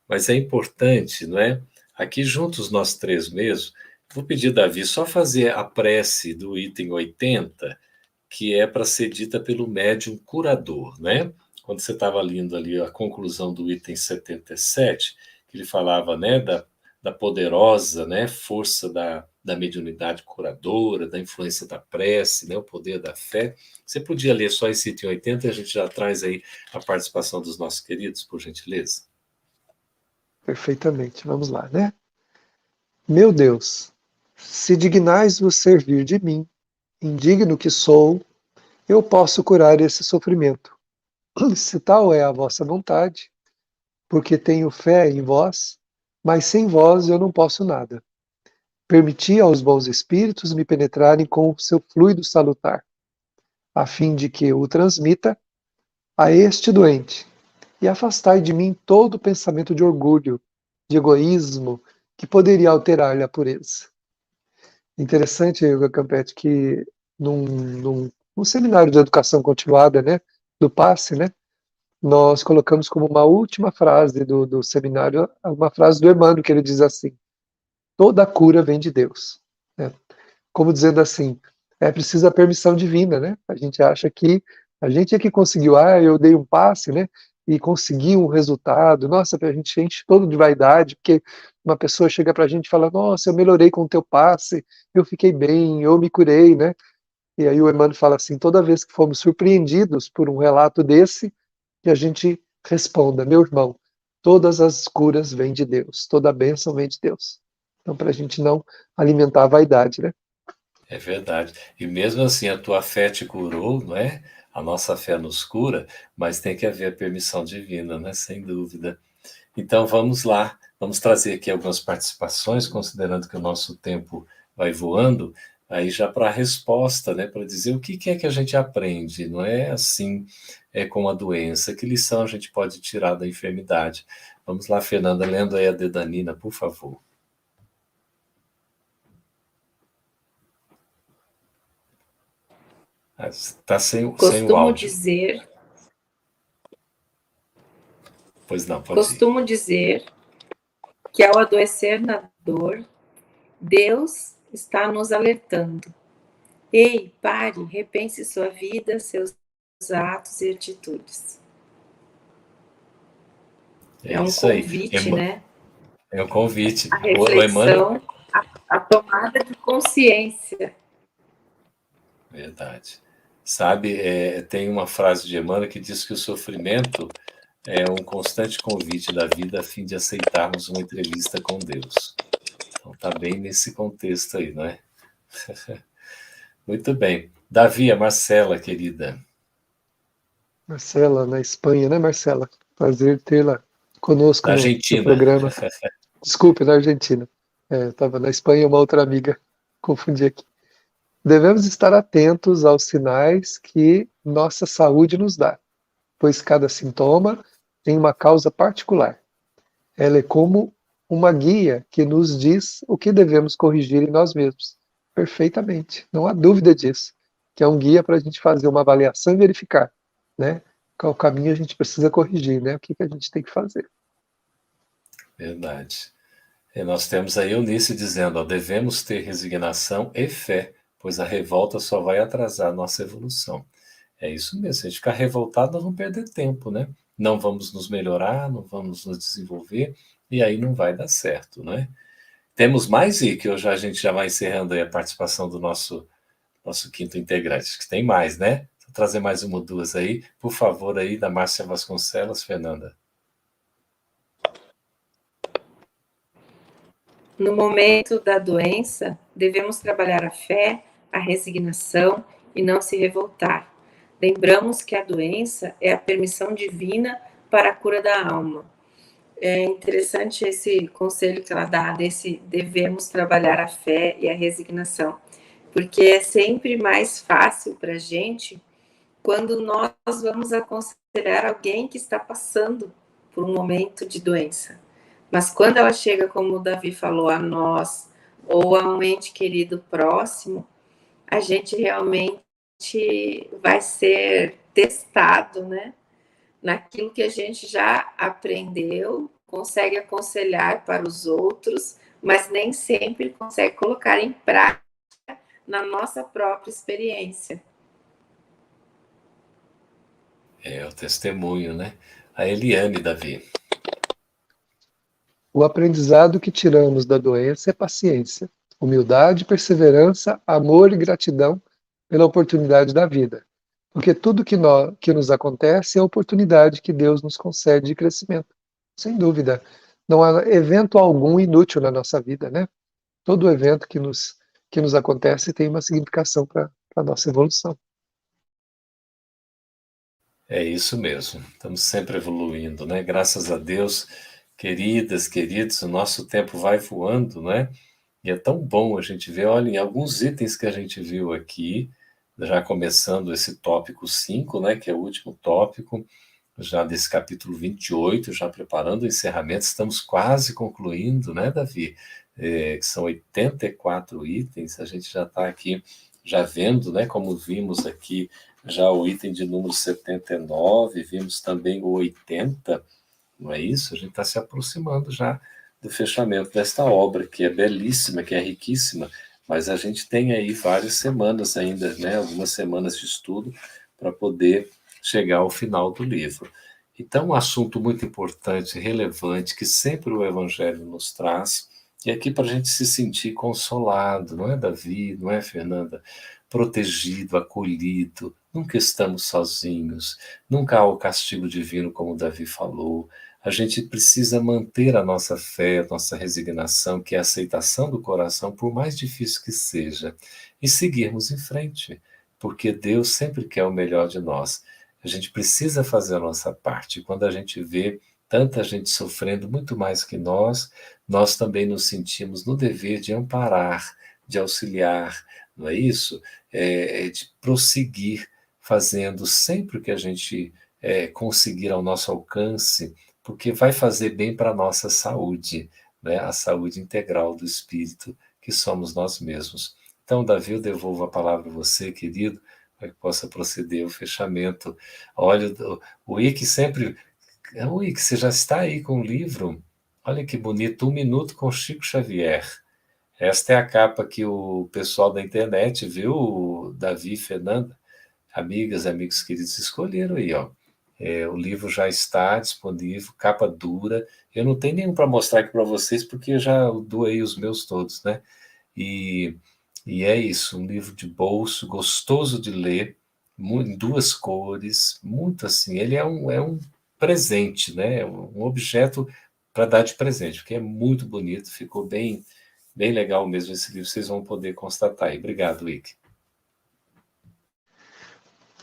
mas é importante, não é? Aqui juntos nós três mesmo, vou pedir, Davi, só fazer a prece do item 80, que é para ser dita pelo médium curador, né? Quando você estava lendo ali a conclusão do item 77, que ele falava, né, da poderosa, né, força da mediunidade curadora, da influência da prece, né, o poder da fé. Você podia ler só esse item 80 e a gente já traz aí a participação dos nossos queridos, por gentileza? Perfeitamente, vamos lá, né? Meu Deus, se dignais vos servir de mim, indigno que sou, eu posso curar esse sofrimento. Se tal é a vossa vontade, porque tenho fé em vós, mas sem vós eu não posso nada. Permiti aos bons espíritos me penetrarem com o seu fluido salutar, a fim de que o transmita a este doente, e afastai de mim todo pensamento de orgulho, de egoísmo, que poderia alterar-lhe a pureza. Interessante, Hugo Campete, que num seminário de educação continuada, né, do PASSE, né, nós colocamos como uma última frase do seminário, uma frase do Emmanuel, que ele diz assim: toda cura vem de Deus. Né? Como dizendo assim, é preciso a permissão divina, né? A gente acha que a gente é que conseguiu, eu dei um passe, né? E consegui um resultado. Nossa, a gente enche todo de vaidade, porque uma pessoa chega para a gente e fala: nossa, eu melhorei com o teu passe, eu fiquei bem, eu me curei, né? E aí o Emmanuel fala assim: toda vez que fomos surpreendidos por um relato desse, que a gente responda: meu irmão, todas as curas vêm de Deus, toda a bênção vem de Deus. Então, para a gente não alimentar a vaidade, né? É verdade. E mesmo assim, a tua fé te curou, não é? A nossa fé nos cura, mas tem que haver a permissão divina, né? Sem dúvida. Então vamos lá, vamos trazer aqui algumas participações, considerando que o nosso tempo vai voando, aí já para a resposta, né? Para dizer o que é que a gente aprende, não é assim, com a doença, que lição a gente pode tirar da enfermidade. Vamos lá, Fernanda, lendo aí a Dedanina, por favor. Está sem o Costumo áudio. dizer, Pois não, pode ir. costumo dizer que ao adoecer na dor, Deus está nos alertando. Ei, pare, repense sua vida, seus atos e atitudes. É um isso aí. convite, né? É um convite. A reflexão, Emmanuel... a tomada de consciência. Verdade. Sabe, tem uma frase de Emmanuel que diz que o sofrimento é um constante convite da vida a fim de aceitarmos uma entrevista com Deus. Então tá bem nesse contexto aí, não é? Muito bem. Davi, a Marcela, querida. Marcela, na Espanha, né, Marcela? Prazer tê-la conosco Da no Argentina. programa. Desculpe, na Argentina. Estava na Espanha, uma outra amiga. Confundi aqui. Devemos estar atentos aos sinais que nossa saúde nos dá, pois cada sintoma tem uma causa particular. Ela é como uma guia que nos diz o que devemos corrigir em nós mesmos. Perfeitamente, não há dúvida disso. Que é um guia para a gente fazer uma avaliação e verificar, né? Qual caminho a gente precisa corrigir, né? O que a gente tem que fazer. Verdade. E nós temos aí Eunice dizendo, ó, devemos ter resignação e fé, pois a revolta só vai atrasar a nossa evolução. É isso mesmo, se a gente ficar revoltado, nós vamos perder tempo, né? Não vamos nos melhorar, não vamos nos desenvolver, e aí não vai dar certo, né? Temos mais, e que hoje a gente já vai encerrando aí a participação do nosso quinto integrante, que tem mais, né? Vou trazer mais uma ou duas aí, por favor, aí, da Márcia Vasconcelos, Fernanda. No momento da doença, devemos trabalhar a fé, a resignação e não se revoltar. Lembramos que a doença é a permissão divina para a cura da alma. É interessante esse conselho que ela dá, desse devemos trabalhar a fé e a resignação, porque é sempre mais fácil para a gente quando nós vamos aconselhar alguém que está passando por um momento de doença. Mas quando ela chega, como o Davi falou, a nós, ou a um ente querido próximo, a gente realmente vai ser testado, né? Naquilo que a gente já aprendeu, consegue aconselhar para os outros, mas nem sempre consegue colocar em prática na nossa própria experiência. É o testemunho, né? A Eliane, Davi. O aprendizado que tiramos da doença é paciência, humildade, perseverança, amor e gratidão pela oportunidade da vida. Porque tudo que nos acontece é a oportunidade que Deus nos concede de crescimento. Sem dúvida. Não há evento algum inútil na nossa vida, né? Todo evento que nos acontece tem uma significação para a nossa evolução. É isso mesmo. Estamos sempre evoluindo, né? Graças a Deus, queridas, queridos, o nosso tempo vai voando, né? E é tão bom a gente ver, olha, em alguns itens que a gente viu aqui, já começando esse tópico 5, né, que é o último tópico, já desse capítulo 28, já preparando o encerramento, estamos quase concluindo, né, Davi? Que são 84 itens, a gente já está aqui, já vendo, né, como vimos aqui, já o item de número 79, vimos também o 80, não é isso? A gente está se aproximando já do fechamento desta obra, que é belíssima, que é riquíssima, mas a gente tem aí várias semanas ainda, né, algumas semanas de estudo para poder chegar ao final do livro. Então, um assunto muito importante, relevante, que sempre o Evangelho nos traz, e aqui para a gente se sentir consolado, não é, Davi, não é, Fernanda? Protegido, acolhido, nunca estamos sozinhos, nunca há o castigo divino, como o Davi falou. A gente precisa manter a nossa fé, a nossa resignação, que é a aceitação do coração, por mais difícil que seja, e seguirmos em frente, porque Deus sempre quer o melhor de nós. A gente precisa fazer a nossa parte. Quando a gente vê tanta gente sofrendo muito mais que nós também nos sentimos no dever de amparar, de auxiliar, não é isso? De prosseguir fazendo sempre o que a gente conseguir ao nosso alcance, porque vai fazer bem para a nossa saúde, né? A saúde integral do espírito, que somos nós mesmos. Então, Davi, eu devolvo a palavra a você, querido, para que possa proceder o fechamento. Olha, o Ike sempre... O Ike, você já está aí com o livro? Olha que bonito, 1 minuto com Chico Xavier. Esta é a capa que o pessoal da internet viu, Davi e Fernanda, amigas e amigos queridos, escolheram aí, ó. O livro já está disponível, capa dura. Eu não tenho nenhum para mostrar aqui para vocês, porque eu já doei os meus todos, né? E é isso, um livro de bolso, gostoso de ler, em 2 cores, muito assim. Ele é um presente, né? Um objeto para dar de presente, porque é muito bonito, ficou bem, bem legal mesmo esse livro, vocês vão poder constatar aí. Obrigado, Wick.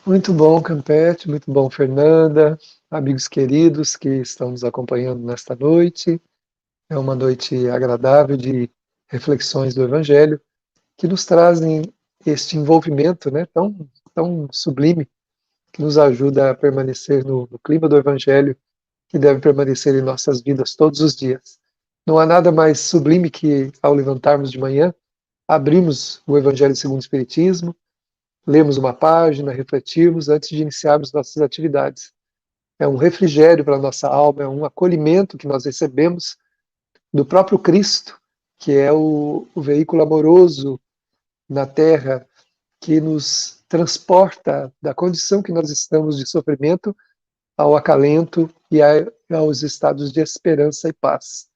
Muito bom, Campete, muito bom, Fernanda, amigos queridos que estão nos acompanhando nesta noite. É uma noite agradável de reflexões do Evangelho, que nos trazem este envolvimento, né, tão sublime, que nos ajuda a permanecer no clima do Evangelho, que deve permanecer em nossas vidas todos os dias. Não há nada mais sublime que, ao levantarmos de manhã, abrirmos o Evangelho segundo o Espiritismo, lermos uma página, refletirmos antes de iniciarmos nossas atividades. É um refrigério para a nossa alma, é um acolhimento que nós recebemos do próprio Cristo, que é o veículo amoroso na Terra, que nos transporta da condição que nós estamos de sofrimento ao acalento e aos estados de esperança e paz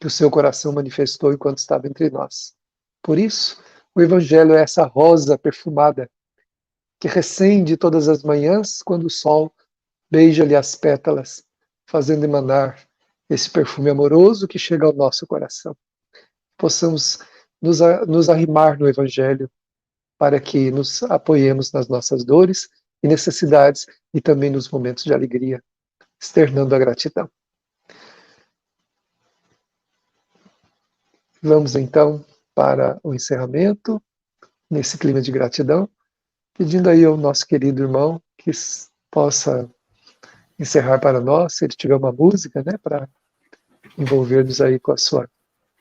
que o seu coração manifestou enquanto estava entre nós. Por isso, o Evangelho é essa rosa perfumada que recende todas as manhãs quando o sol beija-lhe as pétalas, fazendo emanar esse perfume amoroso que chega ao nosso coração. Possamos nos arrimar no Evangelho para que nos apoiemos nas nossas dores e necessidades e também nos momentos de alegria, externando a gratidão. Vamos então para o encerramento, nesse clima de gratidão, pedindo aí ao nosso querido irmão que possa encerrar para nós, se ele tiver uma música, né, para envolver-nos aí com a sua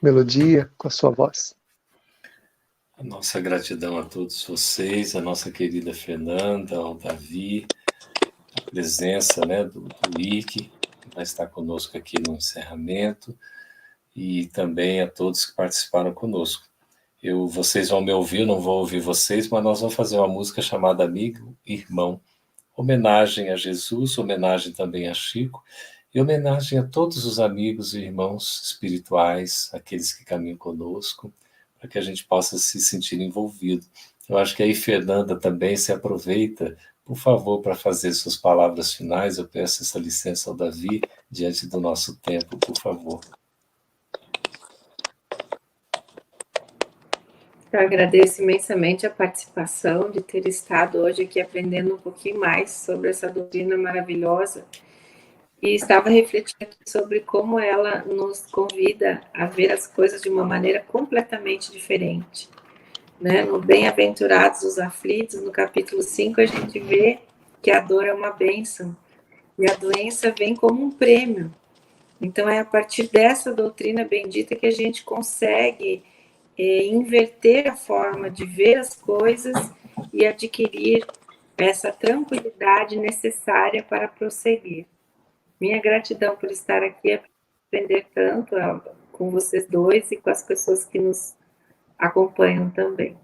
melodia, com a sua voz. A nossa gratidão a todos vocês, a nossa querida Fernanda, ao Davi, a presença, né, do Ike, que vai estar conosco aqui no encerramento, e também a todos que participaram conosco. Vocês vão me ouvir, não vou ouvir vocês, mas nós vamos fazer uma música chamada Amigo e Irmão. Homenagem a Jesus, homenagem também a Chico, e homenagem a todos os amigos e irmãos espirituais, aqueles que caminham conosco, para que a gente possa se sentir envolvido. Eu acho que aí Fernanda também se aproveita, por favor, para fazer suas palavras finais. Eu peço essa licença ao Davi, diante do nosso tempo, por favor. Eu agradeço imensamente a participação, de ter estado hoje aqui aprendendo um pouquinho mais sobre essa doutrina maravilhosa, e estava refletindo sobre como ela nos convida a ver as coisas de uma maneira completamente diferente. Né? No Bem-aventurados os aflitos, no capítulo 5, a gente vê que a dor é uma bênção, e a doença vem como um prêmio. Então é a partir dessa doutrina bendita que a gente consegue inverter a forma de ver as coisas e adquirir essa tranquilidade necessária para prosseguir. Minha gratidão por estar aqui, aprender tanto com vocês dois e com as pessoas que nos acompanham também.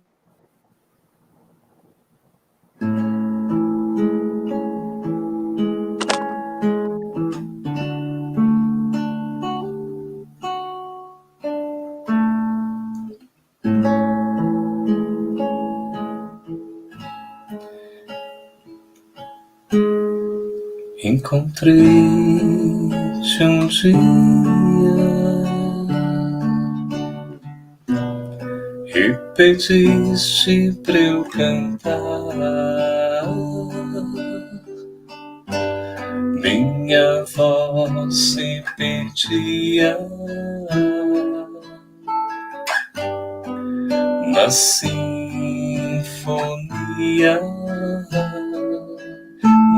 Encontrei-te um dia e pediste pra eu cantar. Minha voz se perdia na sinfonia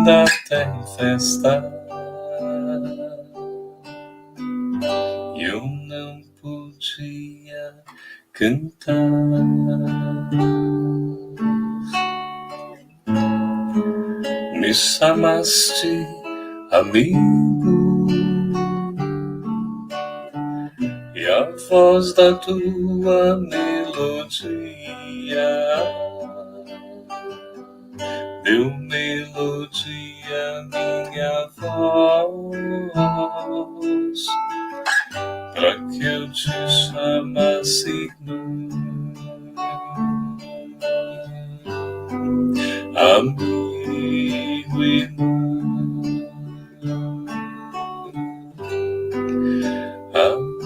da tempestade. Eu não podia cantar. Me chamaste amigo, e a voz da tua melodia deu melodia minha voz, pra que eu te chamasse irmão, amigo e irmão, amigo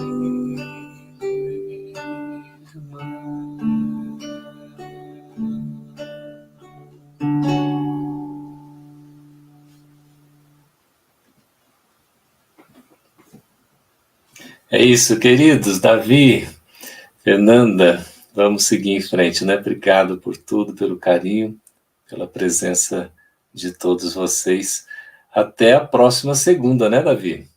e irmão. É isso, queridos. Davi, Fernanda, vamos seguir em frente, né? Obrigado por tudo, pelo carinho, pela presença de todos vocês. Até a próxima segunda, né, Davi?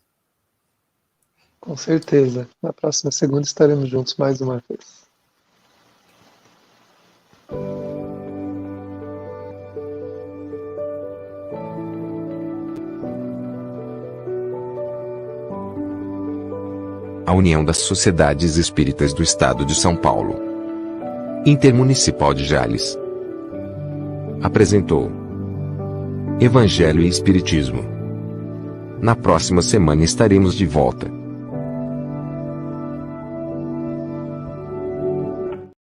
Com certeza. Na próxima segunda estaremos juntos mais uma vez. A União das Sociedades Espíritas do Estado de São Paulo, Intermunicipal de Jales, apresentou Evangelho e Espiritismo. Na próxima semana estaremos de volta.